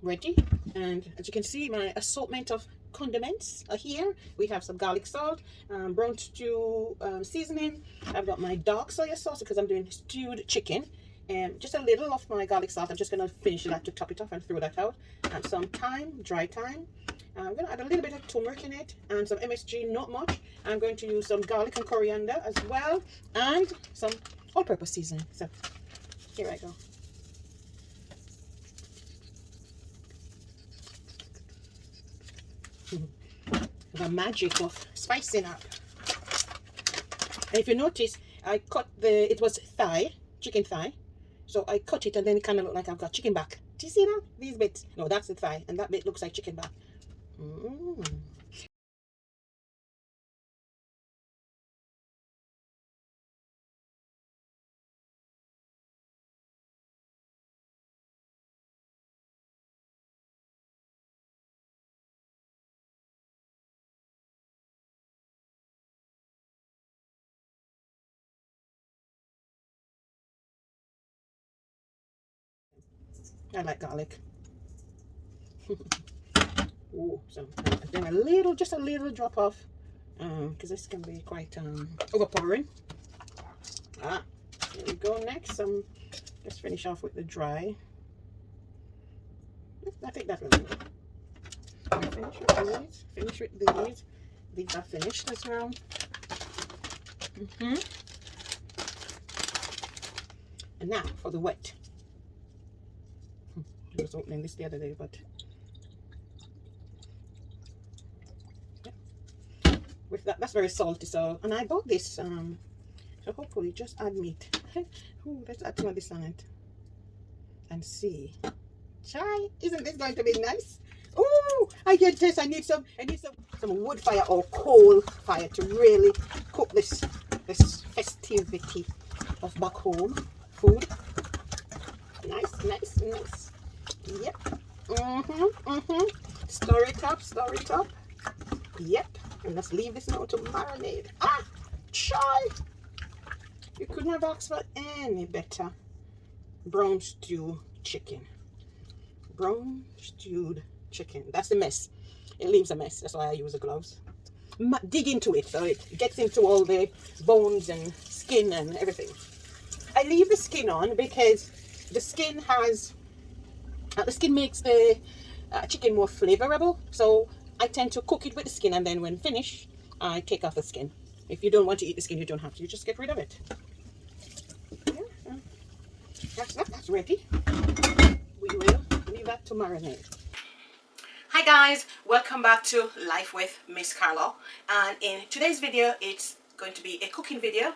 ready. And as you can see, my assortment of condiments are here. We have some garlic salt, brown stew seasoning. I've got my dark soy sauce because I'm doing stewed chicken. And just a little of my garlic salt. I'm just going to finish that to top it off and throw that out. And some thyme, dry thyme. I'm going to add a little bit of turmeric in it and some MSG, not much. I'm going to use some garlic and coriander as well, and some all-purpose seasoning. So here I go. The magic of spicing up. And if you notice, I cut it was thigh, chicken thigh. So I cut it and then it kind of looked like I've got chicken back. Do you see that? These bits? No, that's the thigh, and that bit looks like chicken back. I like garlic. Oh, so then just a little drop off, because this can be quite overpowering. Here we go. Next, just finish off with the dry. I think that will do. Finish with these. Finish with these. These are finished as well. And now for the wet. I was opening this the other day, but yeah. With that's very salty. So, and I bought this. So hopefully, just add meat. Ooh, let's add some of this on it and see. Try. Isn't this going to be nice? Oh, I get this. I need some wood fire or coal fire to really cook this festivity of back home food. Nice, nice, nice. Yep. Stir it up, stir it up. Yep. And let's leave this now to marinate. Try. You couldn't have asked for any better. Brown stew chicken. Brown stewed chicken. That's the mess. It leaves a mess. That's why I use the gloves. Dig into it so it gets into all the bones and skin and everything. I leave the skin on because the skin makes the chicken more flavorable. So I tend to cook it with the skin, and then when finished, I take off the skin. If you don't want to eat the skin, you don't have to. You just get rid of it. Yeah, that's ready. We will leave that to marinate. Hi guys, welcome back to Life with Miss Carla, and in today's video it's going to be a cooking video.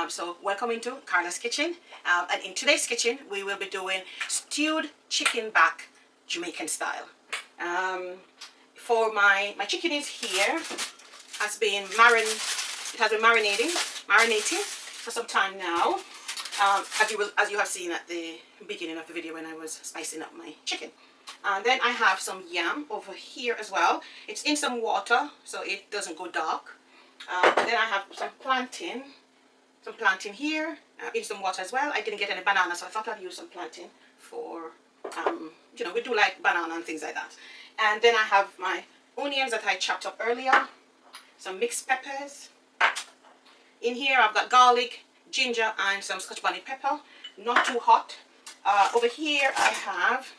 So welcome into Carla's kitchen, and in today's kitchen we will be doing stewed chicken back Jamaican style. For my chicken is here, has been marinating for some time now, as you have seen at the beginning of the video when I was spicing up my chicken. And then I have some yam over here as well. It's in some water so it doesn't go dark. Then I have some plantain here in some water as well. I didn't get any banana, so I thought I'd use some plantain for, we do like banana and things like that. And then I have my onions that I chopped up earlier, some mixed peppers. In here I've got garlic, ginger, and some scotch bonnet pepper, not too hot. Over here I have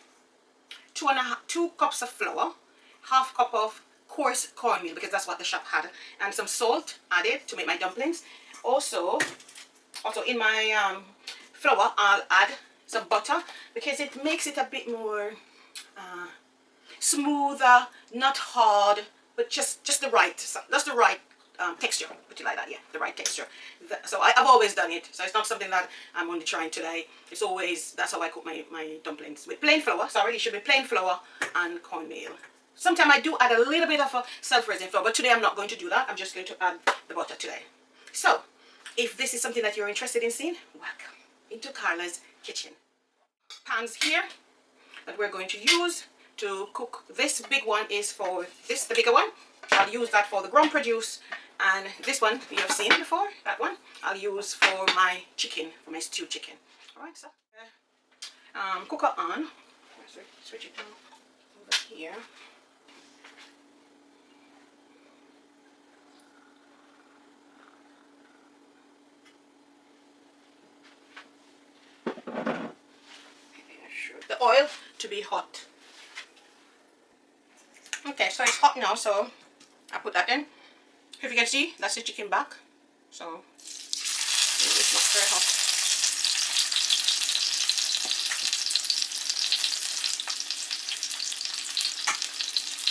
2 cups of flour, half cup of coarse cornmeal because that's what the shop had, and some salt added to make my dumplings. Also in my flour I'll add some butter because it makes it a bit more smoother, not hard, but just the right texture, put it like that. Yeah, the right texture. So I've always done it, so it's not something that I'm only trying today. It's always, that's how I cook my dumplings, with plain flour. Sorry, it should be plain flour and cornmeal. Sometimes I do add a little bit of a self-raising flour, but today I'm not going to do that. I'm just going to add the butter today. So if this is something that you're interested in seeing, welcome into Carla's kitchen. Pans here that we're going to use to cook. This big one is for the bigger one. I'll use that for the ground produce, and this one you have seen before, that one I'll use for my chicken, for my stewed chicken. Alright, so cooker on. Switch it down. Here. The oil to be hot. Okay, so it's hot now, so I put that in. If you can see, that's the chicken back. So it's not very hot.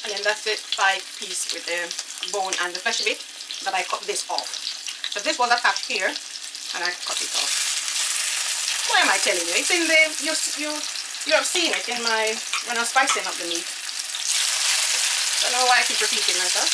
And then that's the 5-piece with the bone and the fleshy bit that I cut this off. So this was attached here, and I cut it off. Why am I telling you? It's in the you have seen it in my when I'm spicing up the meat. I don't know why I keep repeating myself.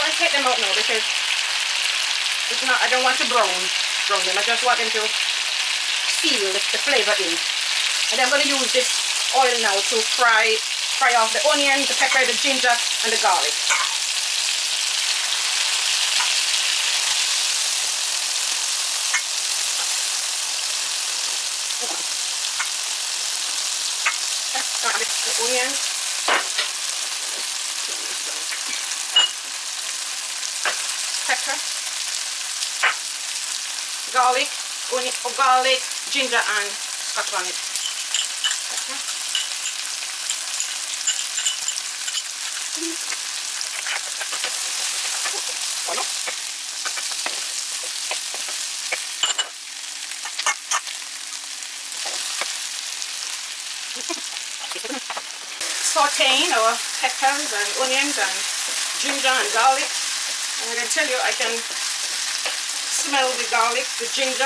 I take them out now because it's not, I don't want to brown them. I just want them to seal the flavor in. And then I'm going to use this oil now to fry off the onion, the pepper, the ginger, and the garlic. The onion. Pepper, garlic, onion, garlic, ginger, and scotch bonnet. Pepper. Sauteing our peppers and onions and ginger and garlic. And I can tell you, I can smell the garlic, the ginger.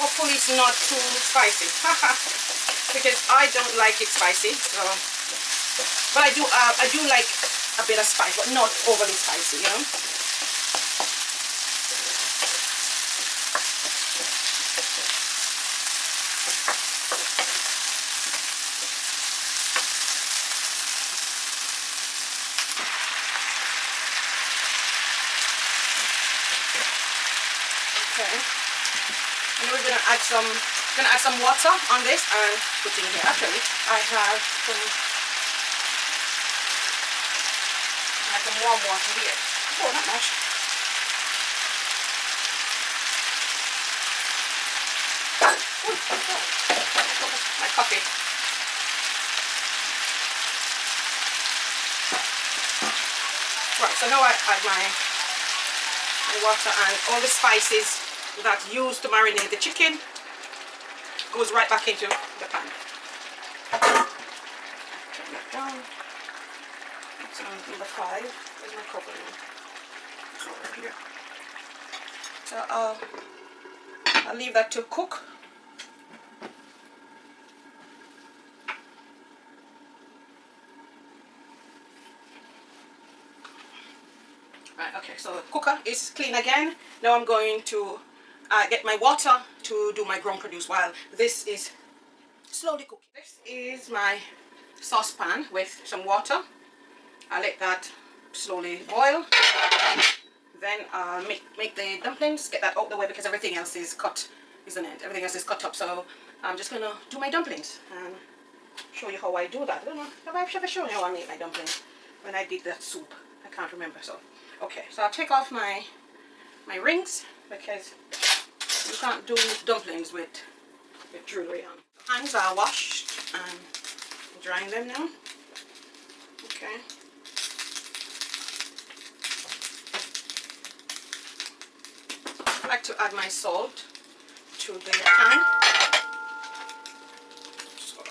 Hopefully it's not too spicy. Because I don't like it spicy. So, but I do like a bit of spice, but not overly spicy, you know. Okay, and we're gonna add some water on this and put in here. Actually, I have some warm water here. Oh, not much. My coffee. Right, so now I add my water, and all the spices that used to marinate the chicken goes right back into the pan. Turn that down. That's on number 5. Where's my cover now? Over here. So I'll leave that to cook. Right, okay, so the cooker is clean again. Now I'm going to get my water to do my ground produce while this is slowly cooking. This is my saucepan with some water. I let that slowly boil. Then make the dumplings, get that out the way because everything else is cut, isn't it? Everything else is cut up. So I'm just gonna do my dumplings and show you how I do that. I don't know if I've ever shown you how I make my dumplings when I did that soup. I can't remember. So okay, so I'll take off my rings because you can't do dumplings with jewelry on. Hands are washed and drying them now. Okay. I like to add my salt to the pan. So,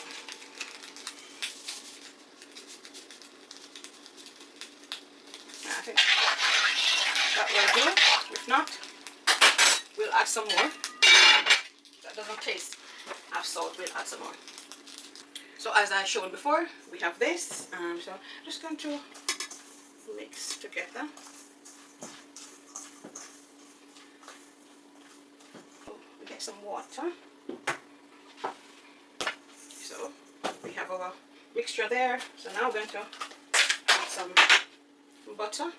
I think that will do. If not, we'll add some more. That doesn't taste of salt, we'll add some more. So as I showed before, we have this, so I'm just going to mix together. Oh, we get some water. So we have our mixture there. So now we're going to add some butter.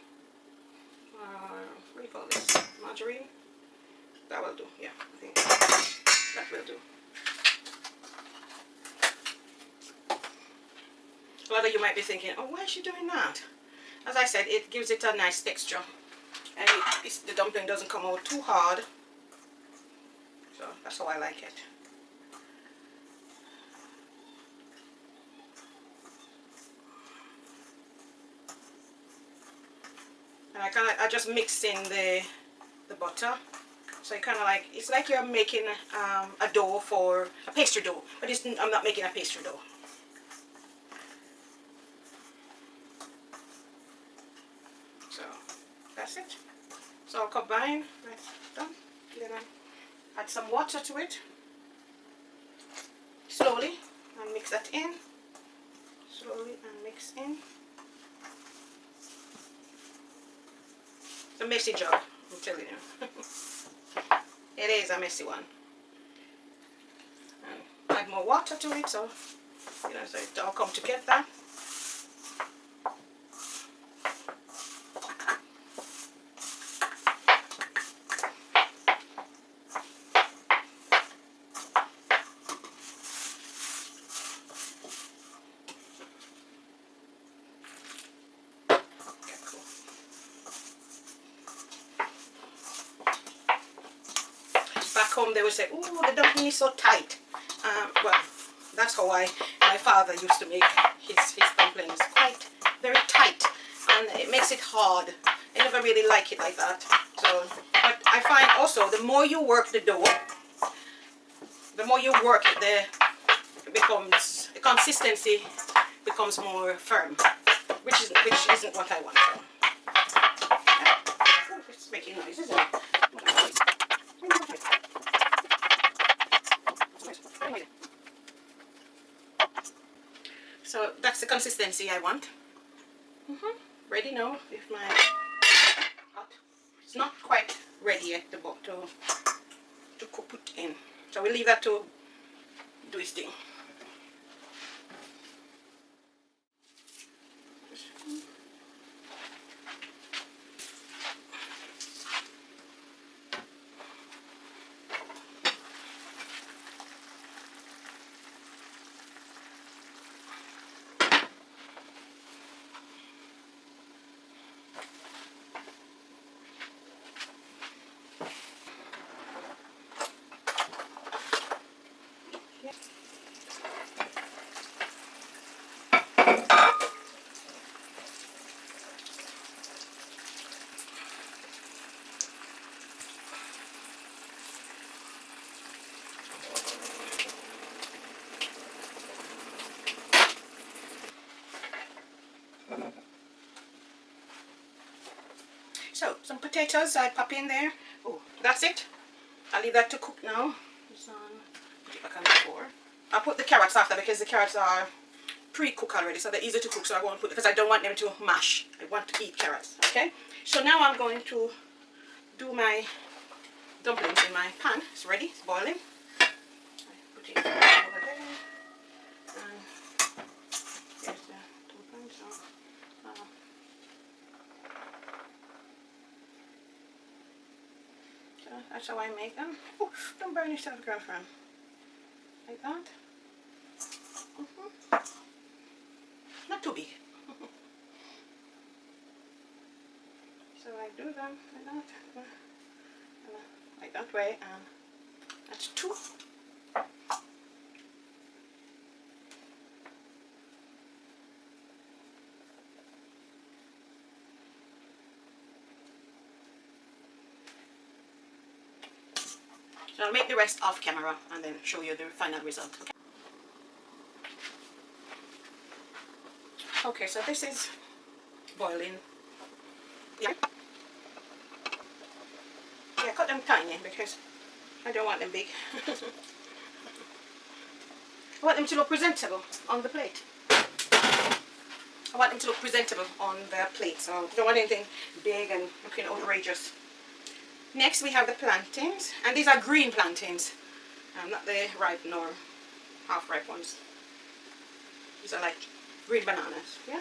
What do you call this? Margarine? That will do, yeah, I think that will do. A lot of you might be thinking, oh, why is she doing that? As I said, it gives it a nice texture. And the dumpling doesn't come out too hard. So that's how I like it. And I just mix in the butter. So kind of like, it's like you're making a dough for a pastry dough, but I'm not making a pastry dough. So that's it. So I'll combine, that's done. Then I add some water to it slowly and mix that in. Slowly and mix in. It's a messy job, I'm telling you. It is a messy one. And add more water to it, so you know, so it all come together. Home they would say, oh, the dumpling is so tight. Well, that's how my father used to make his dumplings, quite very tight, and it makes it hard. I never really like it like that. So, but I find also the more you work the dough, the more you work it, the consistency becomes more firm, which isn't what I want. So, yeah. It's making noise, isn't it? So that's the consistency I want. Ready now with my hot. It's not quite ready yet to put in. So we'll leave that to do its thing. So some potatoes I pop in there. Oh, that's it. I'll leave that to cook now. Put it back on the floor. I'll put the carrots after because the carrots are pre-cooked already, so they're easy to cook. So I won't put, because I don't want them to mash. I want to eat carrots. Okay. So now I'm going to do my dumplings in my pan. It's ready. It's boiling. I put it over there. that's how I make them. Oh, don't burn yourself, girlfriend. Like that. Not too big. So I do them like that way, and that's 2. So I'll make the rest off camera and then show you the final result. Okay, so this is boiling. Yeah, cut them tiny because I don't want them big. I want them to look presentable on the plate. I want them to look presentable on the plate, so I don't want anything big and looking outrageous. Next we have the plantains, and these are green plantains, not the ripe nor half ripe ones. These are like green bananas, yeah?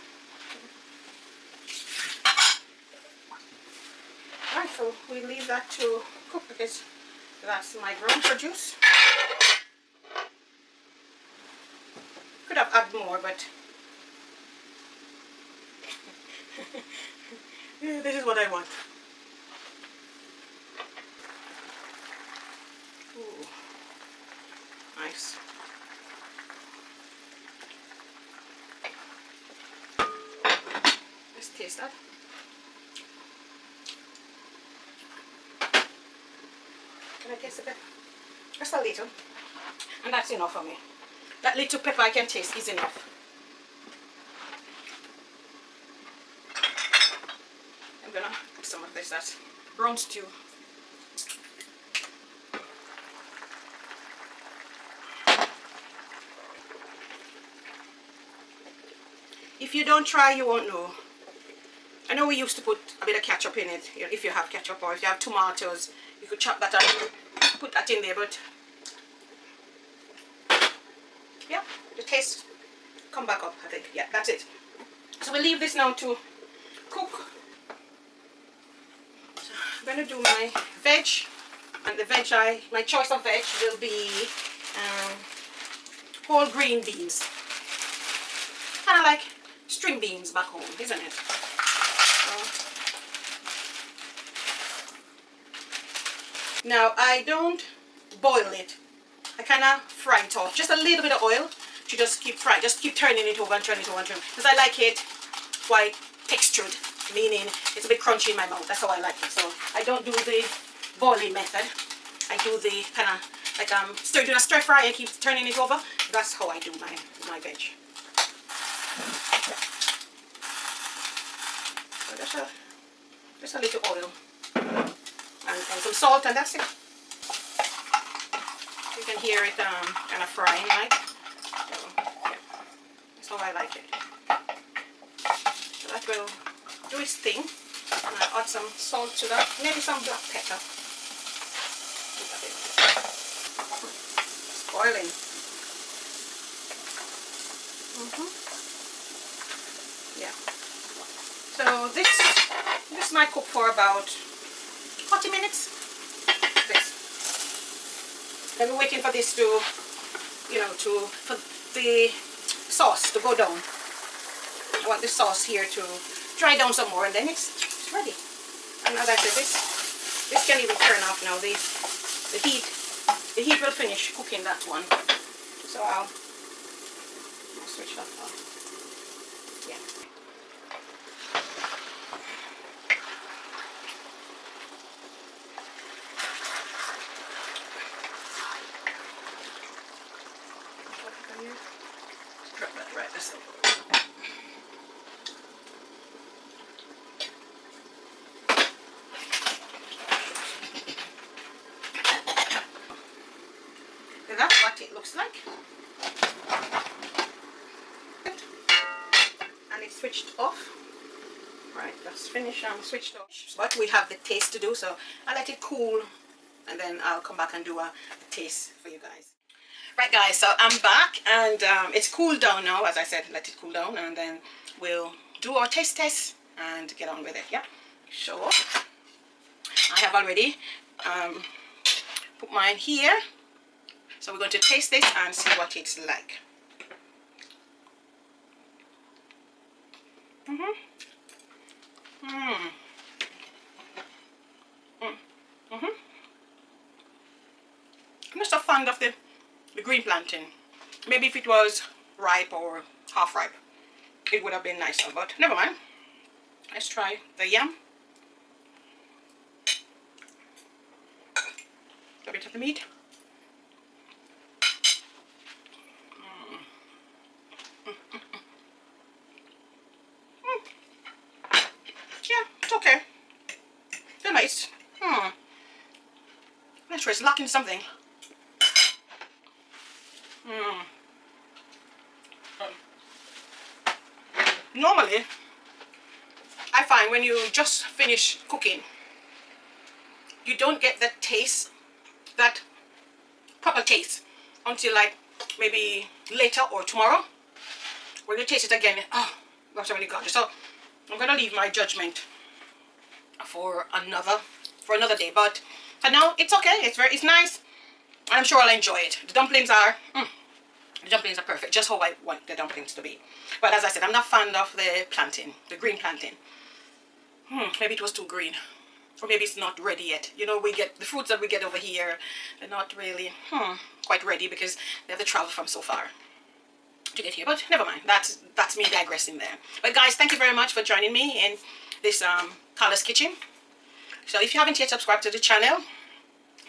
Alright, so we leave that to cook because that's my ground produce. Could have added more, but yeah, this is what I want. Ooh, nice. Let's taste that. Can I taste a bit? Just a little. And that's enough for me. That little pepper I can taste is enough. I'm gonna put some of this, that's brown stew. If you don't try, you won't know. I know we used to put a bit of ketchup in it, if you have ketchup, or if you have tomatoes, you could chop that up, put that in there, but yeah, the taste come back up, I think. Yeah, that's it. So we'll leave this now to cook. So I'm going to do my veg, and the veg, my choice of veg will be whole green beans. Kind of like string beans back home, isn't it? Now I don't boil it. I kind of fry it off. Just a little bit of oil to just keep frying. Just keep turning it over and turning it over and turning. Because I like it quite textured, meaning it's a bit crunchy in my mouth. That's how I like it. So I don't do the boiling method. I do the kind of like doing a stir fry and keep turning it over. That's how I do my veg. So just a little oil. And some salt, and that's it. You can hear it kind of frying, like. So, yeah. That's how I like it. So that will do its thing. And I'll add some salt to that, maybe some black pepper. It's boiling. Yeah. So this might cook for about 40 minutes. Then we're waiting for this to, for the sauce to go down. I want the sauce here to dry down some more, and then it's ready. And as I said, this can even turn off now. The heat will finish cooking that one. So I'll switch that off. Yeah. Drop that right this way. And that's what it looks like. And it's switched off. Right, that's finished and switched off. But we have the taste to do, so I'll let it cool and then I'll come back and do a taste for you guys. Right guys, so I'm back and it's cooled down now. As I said, let it cool down and then we'll do our taste test and get on with it. Yeah, so I have already put mine here. So we're going to taste this and see what it's like. I'm not so fond of the green plantain. Maybe if it was ripe or half ripe, it would have been nicer, but never mind. Let's try the yam. A bit of the meat. Yeah, it's okay. They're nice. I'm not sure, it's lacking something. Normally, I find when you just finish cooking, you don't get that taste, that proper taste, until like maybe later or tomorrow. When you taste it again, oh, that's really gorgeous. So I'm gonna leave my judgment for another day. But for now, it's okay. It's nice. I'm sure I'll enjoy it. The dumplings are perfect, just how I want the dumplings to be. But as I said, I'm not fond of the plantain, the green plantain. Maybe it was too green, or maybe it's not ready yet. You know, we get the fruits that we get over here, they're not really quite ready because they have to travel from so far to get here. But never mind, that's me digressing there. But guys, thank you very much for joining me in this Carla's kitchen. So if you haven't yet subscribed to the channel,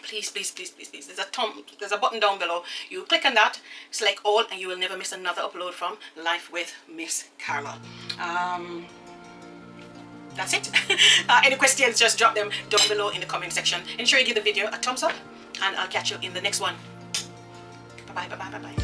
please, there's a button down below. You click on that, select all, and you will never miss another upload from Life with Miss Carla. That's it. Any questions, just drop them down below in the comment section. Ensure you give the video a thumbs up, and I'll catch you in the next one. Bye bye.